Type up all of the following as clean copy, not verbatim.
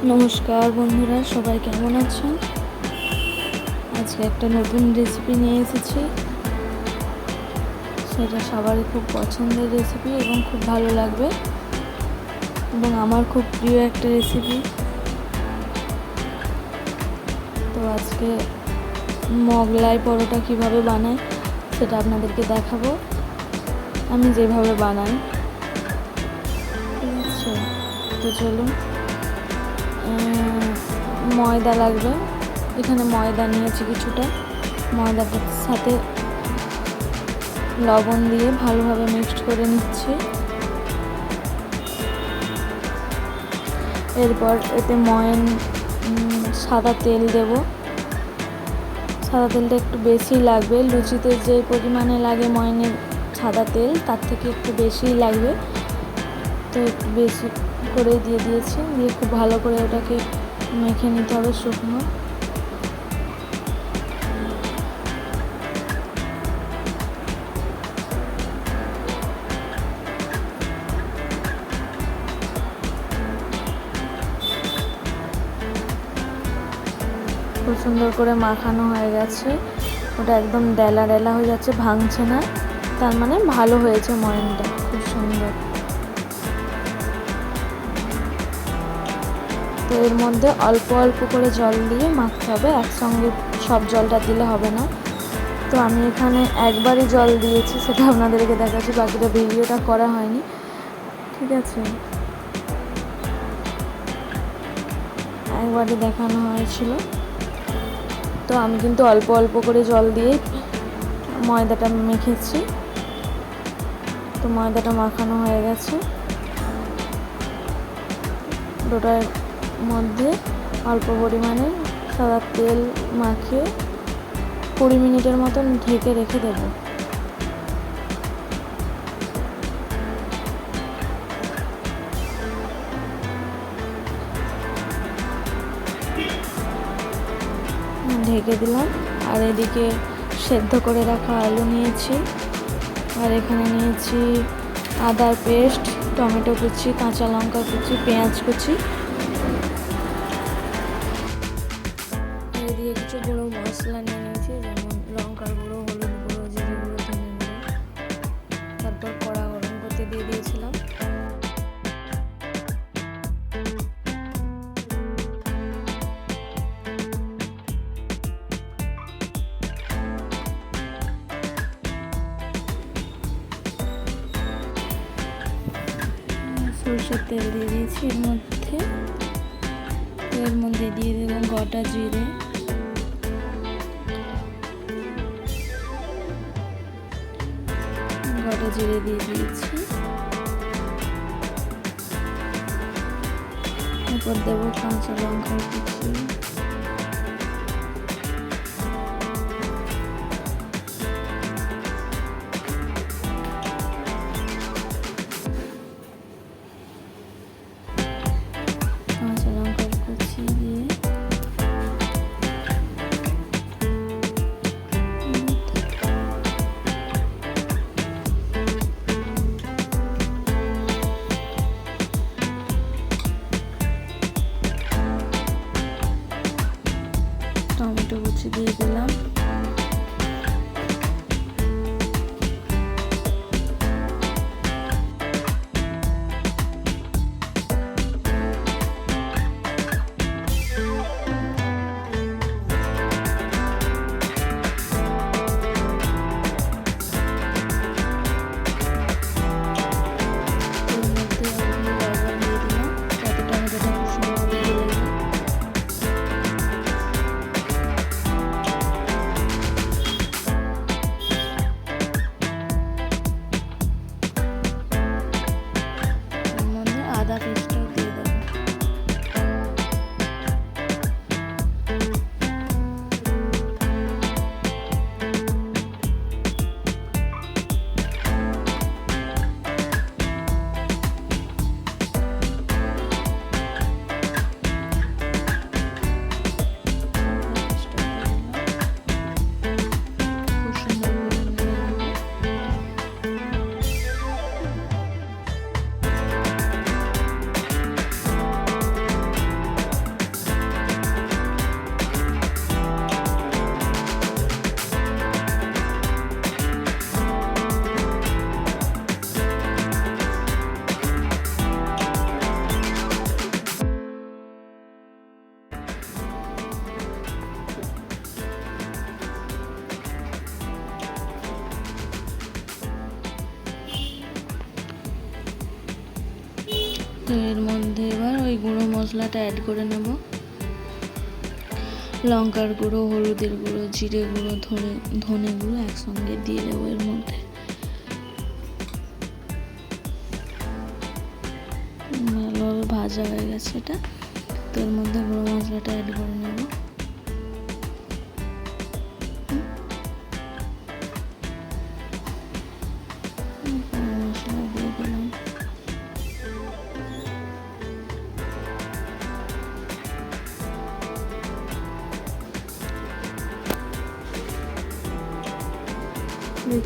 নমস্কার বন্ধুরা, সবাই কেমন আছেন? আজকে একটা নতুন রেসিপি নিয়ে এসেছি। সেটা সবারই খুব পছন্দের রেসিপি এবং খুব ভালো লাগবে, এবং আমার খুব প্রিয় একটা রেসিপি। তো আজকে মোগলাই পরোটা কিভাবে বানাই সেটা আপনাদেরকে দেখাবো, আমি যেভাবে বানাই। ঠিক আছে, তো চলুন। ময়দা লাগবে, এখানে ময়দা নিয়েছি কিছুটা। ময়দাটার সাথে লবণ দিয়ে ভালোভাবে মিক্সড করে নিচ্ছি। এরপর এতে সাদা তেল দেব। সাদা তেলটা একটু বেশি লাগবে, লুচিতে যে পরিমাণে লাগে ময়নের সাদা তেল তার থেকে একটু বেশিই লাগবে, তো একটু বেশি করে দিয়েছি। দিয়ে খুব ভালো করে ওটাকে মেখে নিতে হবে শুকনো। খুব সুন্দর করে মাখানো হয়ে গেছে, ওটা একদম ডেলা ডেলা হয়ে যাচ্ছে, ভাঙছে না, তার মানে ভালো হয়েছে ময়নটা, খুব সুন্দর। তো এর মধ্যে অল্প অল্প করে জল দিয়ে মাখতে হবে, একসঙ্গে সব জলটা দিলে হবে না। তো আমি এখানে একবারই জল দিয়েছি, সেটা আপনাদেরকে দেখাচ্ছি, বাকিটা ভিডিওটা করা হয়নি। ঠিক আছে, একবারই দেখানো হয়েছিল। তো আমি কিন্তু অল্প অল্প করে জল দিয়ে ময়দাটা মেখেছি। তো ময়দাটা মাখানো হয়ে গেছে, ডোটার মধ্যে অল্প পরিমাণে সাদা তেল মাখিয়ে 20 মিনিটের মতন ঢেকে রেখে দেব। ঢেকে দিলাম। আর এদিকে সেদ্ধ করে রাখা আলু নিয়েছি, আর এখানে নিয়েছি আদার পেস্ট, টমেটো কুচি, কাঁচা লঙ্কা কুচি, পেঁয়াজ কুচি। এদিকে কিছু গুঁড়ো মশলা নিয়ে নিয়েছি, যেমন লঙ্কার গুঁড়ো, হলুদ গুঁড়ো, জিরে গুঁড়ো, ধনে গুঁড়ো। তারপর কড়া গরম করতে দিয়ে দিয়েছিলাম। সরষের তেল দিয়ে দিয়েছি এর মধ্যে দিয়ে দিলাম গোটা জিরে, দিয়ে দিয়েছি। এরপর দেবো কাঁচা লঙ্কা কুচি, দিয়ে টমেটো কুচি দিয়ে দিলাম। মধ্যে এবার ওই গুঁড়ো মশলাটা অ্যাড করে নেব। লঙ্কার গুঁড়ো, হলুদের গুঁড়ো, জিরে গুঁড়ো, ধনে গুঁড়ো একসঙ্গে দিয়ে দেবো এর মধ্যে। ভালোভাবে ভাজা হয়ে গেছে এটা, তো এর মধ্যে গুঁড়ো মশলাটা অ্যাড করে নেব। মশলা দিয়ে দিলাম।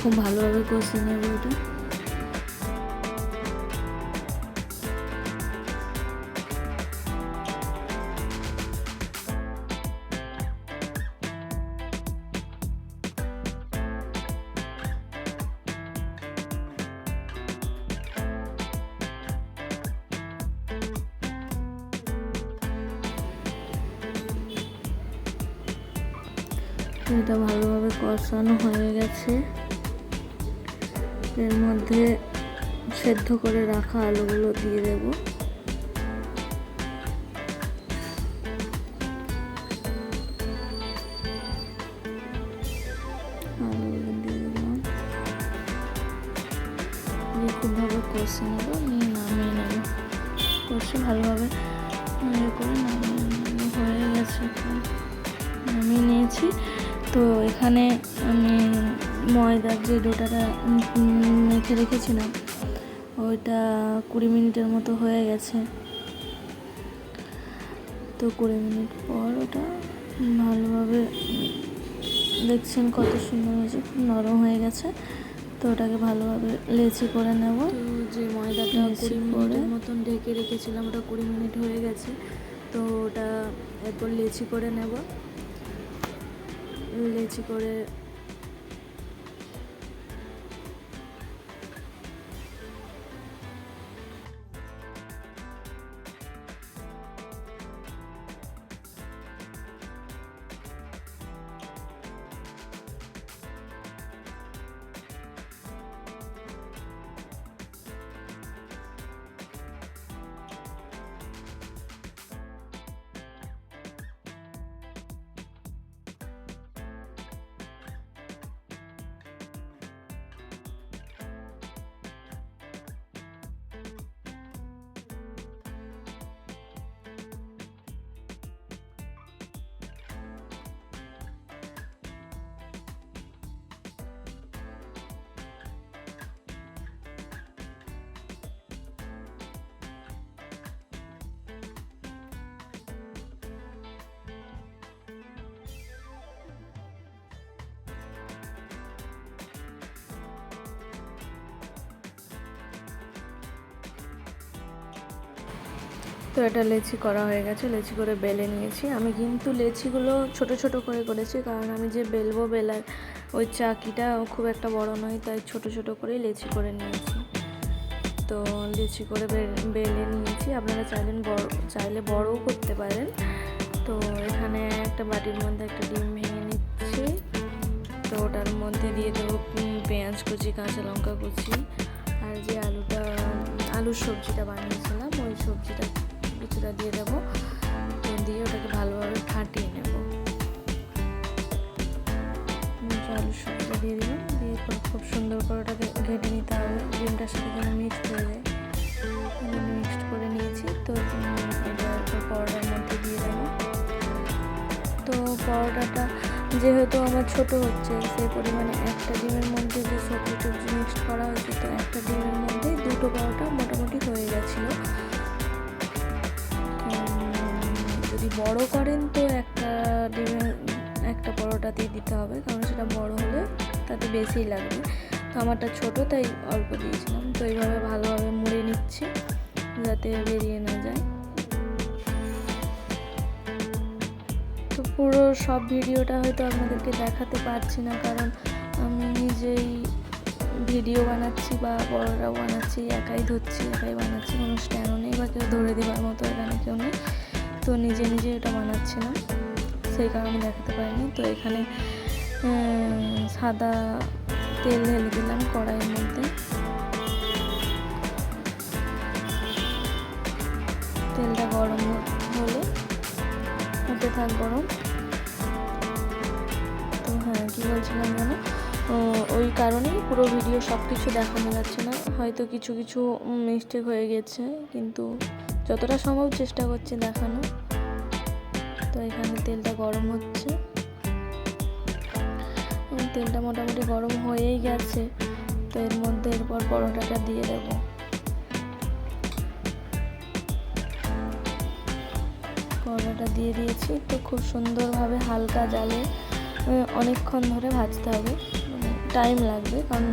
খুব ভালোভাবে কষে নেব এটা। এটা ভালোভাবে কষানো হয়ে গেছে। এর মধ্যে সেদ্ধ করে রাখা আলুগুলো দিয়ে দেব। আলুগুলো দিয়ে দিলাম, খুবভাবে কষে নেব, নিয়ে নামিয়ে নেব। কষে ভালোভাবে করে নামিয়ে হয়ে গেছে, নামিয়ে নিয়েছি। তো এখানে আমি ময়দার যে ডোটাটা মেখে রেখেছিলাম ওইটা 20 মিনিটের মতো হয়ে গেছে। তো 20 মিনিট পর ওটা ভালোভাবে দেখছেন কত সুন্দর হয়েছে, খুব নরম হয়ে গেছে। তো ওটাকে ভালোভাবে লেচি করে নেব। তো যে ময়দাটা 20 মিনিটের মতন ঢেকে রেখেছিলাম ওটা 20 মিনিট হয়ে গেছে। তো ওটা এরপর লেচি করে নেব। লেচি করে তো এটা লেচি করা হয়ে গেছে। লেচি করে বেলে নিয়েছি। আমি কিন্তু লেচিগুলো ছোট ছোট করে করেছি, কারণ আমি যে বেলবো বেলার ওই চাকিটা খুব একটা বড় নয়, তাই ছোট ছোট করেই লেচি করে নিয়েছি। তো লেচি করে বেলে নিয়েছি। আপনারা চাইলে বড়ও করতে পারেন। তো এখানে একটা বাটির মধ্যে একটা ডিম ভেঙে নিচ্ছি। তো ওটার মধ্যে দিয়ে দেবো পেঁয়াজ কুচি, কাঁচা লঙ্কা কুচি, আর যে আলুর সবজিটা বানিয়েছিলাম ওই সবজিটা কিছুটা দিয়ে দেবো। দিয়ে ওটাকে ভালোভাবে ফাটিয়ে নেব। আলুর সবজিটা দিয়ে দিলাম, দিয়ে খুব সুন্দর করে ওটাকে ঘেটে নিতে হবে, ডিমটার সাথে যেন মিক্সড হয়ে যায়। মিক্সড করে নিয়েছি। তো এটা পরোটার মধ্যে দিয়ে দেবো। তো পরোটাটা যেহেতু আমার ছোট হচ্ছে, সেই পরিমাণে একটা ডিমের মধ্যে যে সবজি টবজি মিক্সড করা হয়েছে, তো একটা ডিমের মধ্যে দুটো পরোটা মোটামুটি হয়ে গেছিলো। যদি বড় করেন তো একটা পরোটা দিয়ে দিতে হবে, কারণ সেটা বড় হলে তাতে বেশিই লাগবে। তো আমারটা ছোট, তাই অল্প দিয়েছিলাম। তো এইভাবে ভালোভাবে মুড়ে নিচ্ছি যাতে বেরিয়ে না যায়। তো পুরো সব ভিডিওটা হয়তো আপনাদেরকে দেখাতে পারছি না, কারণ আমি নিজেই ভিডিও বানাচ্ছি বা পরোটাও বানাচ্ছি, একাই ধরছি, একাই বানাচ্ছি, কোনো স্ট্যান্ডও নেই বা কেউ ধরে দেওয়ার মতো এখানে কেউ নেই। তো নিজে নিজে এটা বানাচ্ছিলাম, সেই কারণে দেখাতে পারিনি। তো এখানে সাদা তেল ঢেলে দিলাম কড়াইয়ের মধ্যে। তেলটা গরম হলে হতে থাক গরম। তো হ্যাঁ, কী বলছিলাম যেন, ওই কারণেই পুরো ভিডিও সব কিছু দেখানো যাচ্ছে না, হয়তো কিছু কিছু মিস্টেক হয়ে গেছে, কিন্তু যতটা সম্ভব চেষ্টা করছি দেখানো। তো এখানে তেলটা গরম হচ্ছে, তেলটা মোটামুটি গরম হয়েই গেছে। তো এর মধ্যে এরপর পরোটাটা দিয়ে দেব। পরোটাটা দিয়ে দিয়েছি। তো খুব সুন্দরভাবে হালকা জালে অনেকক্ষণ ধরে ভাজতে হবে, টাইম লাগবে, কারণ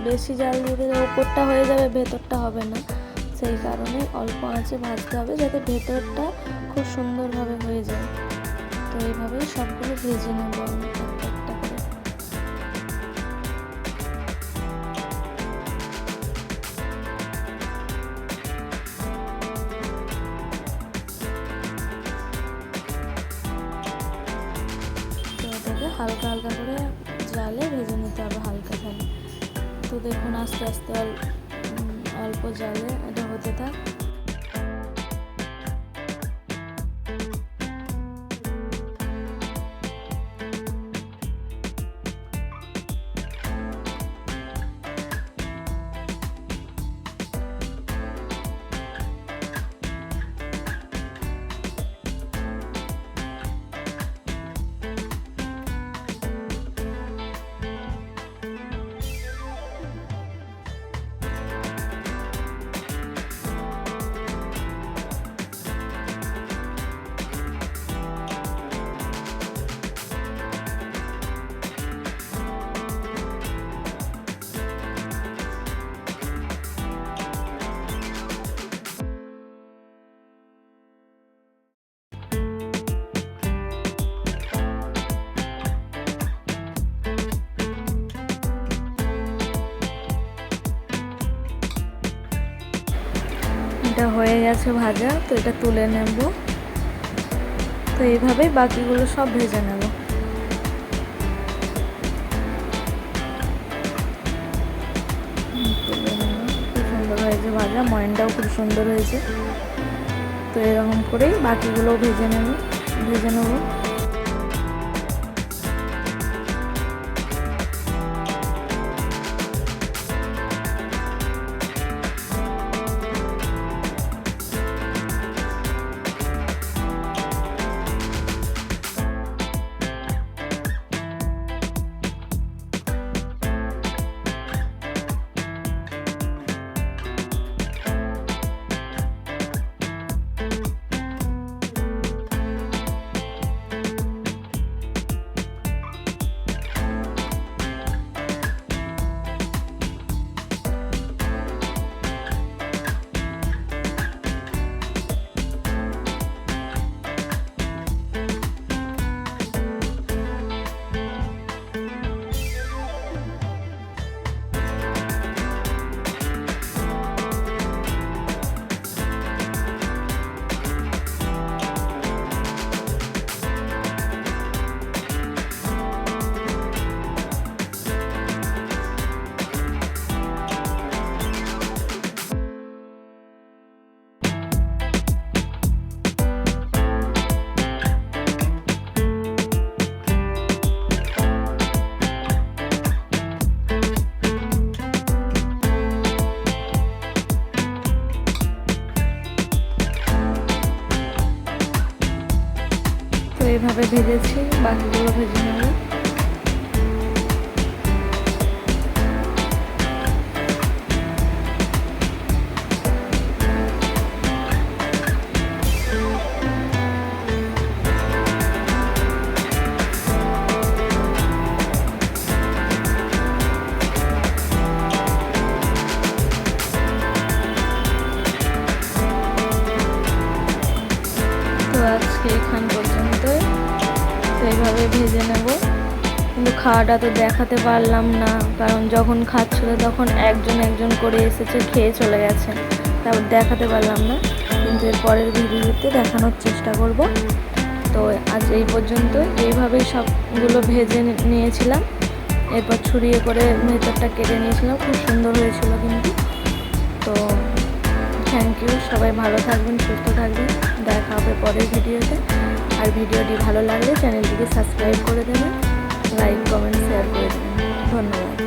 বেশি জাল দিয়ে দিলে ওপরটা হয়ে যাবে, ভেতরটা হবে না। সেই কারণে অল্প আঁচে ভাজতে হবে, যাতে ভেতরটা খুব সুন্দরভাবে হয়ে যায়। তো এইভাবেই সবগুলো ভেজে নেব আমি একটা একটা করে। তো এটাকে হালকা হালকা করে জালে ভেজে নিতে হবে, হালকা জালে। তো দেখুন আস্তে আস্তে অল্প জালে এটা হতে থাক। এটা হয়ে গেছে ভাজা, তো এটা তুলে নেব। তো এইভাবেই বাকিগুলো সব ভেজে নেব। তুলে নেব, খুব সুন্দর হয়েছে ভাজা, ময়নটাও খুব সুন্দর হয়েছে। তো এরকম করেই বাকিগুলোও ভেজে নেব। তো এইভাবে ভেজেছি, বাকিগুলো ভেজে নেব। তো আজকে এখান পর্যন্তই। তো এইভাবে ভেজে নেব, কিন্তু খাওয়াটা তো দেখাতে পারলাম না, কারণ যখন খাচ্ছিল তখন একজন করে এসেছে, খেয়ে চলে গেছে, তারপর দেখাতে পারলাম না। কিন্তু এর পরের ভিডিওতে দেখানোর চেষ্টা করব। তো আজ এই পর্যন্ত। এইভাবেই সবগুলো ভেজে নিয়েছিলাম, এরপর ছুরিয়ে করে ভেতরটা কেটে নিয়েছিলাম, খুব সুন্দর হয়েছিল কিন্তু। তো থ্যাংক ইউ। সবাই ভালো থাকবেন, সুস্থ থাকবেন। দেখা হবে পরের ভিডিওতে। আর ভিডিওটি ভালো লাগলে চ্যানেলটিকে সাবস্ক্রাইব করে দেবেন, লাইক কমেন্ট শেয়ার করে দেবেন। ধন্যবাদ।